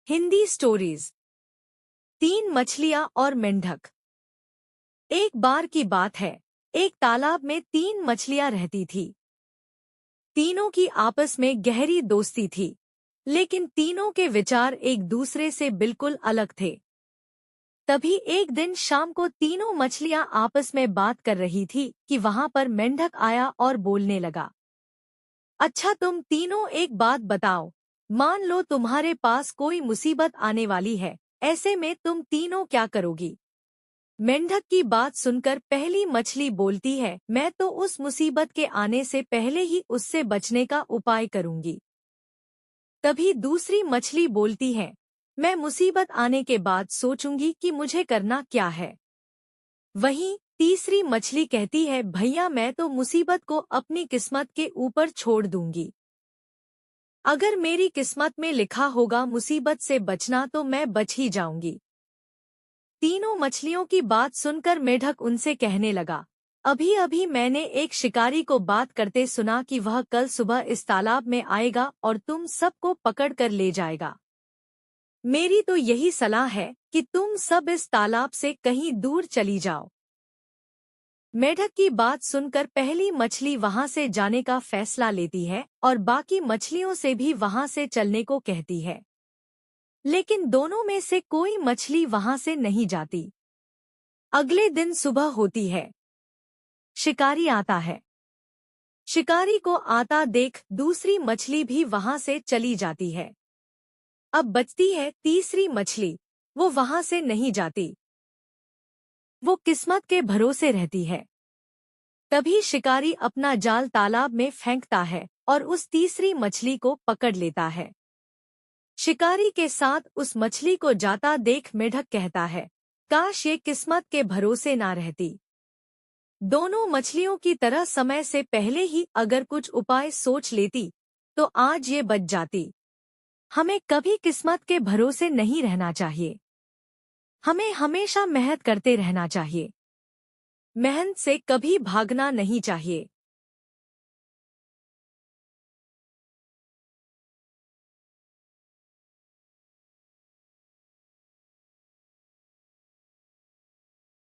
Hindi stories. तीन मछलियां और मेंढक। एक बार की बात है, एक तालाब में तीन मछलियां रहती थी। तीनों की आपस में गहरी दोस्ती थी, लेकिन तीनों के विचार एक दूसरे से बिल्कुल अलग थे। तभी एक दिन शाम को तीनों मछलियां आपस में बात कर रही थी कि वहां पर मेंढक आया और बोलने लगा, अच्छा तुम तीनों एक बात बताओ, मान लो तुम्हारे पास कोई मुसीबत आने वाली है, ऐसे में तुम तीनों क्या करोगी। मेंढक की बात सुनकर पहली मछली बोलती है, मैं तो उस मुसीबत के आने से पहले ही उससे बचने का उपाय करूंगी। तभी दूसरी मछली बोलती है, मैं मुसीबत आने के बाद सोचूंगी कि मुझे करना क्या है। वहीं तीसरी मछली कहती है, भैया मैं तो मुसीबत को अपनी किस्मत के ऊपर छोड़ दूंगी। अगर मेरी किस्मत में लिखा होगा मुसीबत से बचना तो मैं बच ही जाऊंगी। तीनों मछलियों की बात सुनकर मेढक उनसे कहने लगा, अभी अभी मैंने एक शिकारी को बात करते सुना कि वह कल सुबह इस तालाब में आएगा और तुम सबको पकड़ कर ले जाएगा। मेरी तो यही सलाह है कि तुम सब इस तालाब से कहीं दूर चली जाओ। मेढक की बात सुनकर पहली मछली वहां से जाने का फैसला लेती है और बाकी मछलियों से भी वहां से चलने को कहती है, लेकिन दोनों में से कोई मछली वहां से नहीं जाती। अगले दिन सुबह होती है, शिकारी आता है। शिकारी को आता देख दूसरी मछली भी वहां से चली जाती है। अब बचती है तीसरी मछली, वो वहां से नहीं जाती। वो किस्मत के भरोसे रहती है। तभी शिकारी अपना जाल तालाब में फेंकता है और उस तीसरी मछली को पकड़ लेता है। शिकारी के साथ उस मछली को जाता देख मेढक कहता है, काश ये किस्मत के भरोसे ना रहती। दोनों मछलियों की तरह समय से पहले ही अगर कुछ उपाय सोच लेती तो आज ये बच जाती। हमें कभी किस्मत के भरोसे नहीं रहना चाहिए। हमें हमेशा मेहनत करते रहना चाहिए। मेहनत से कभी भागना नहीं चाहिए।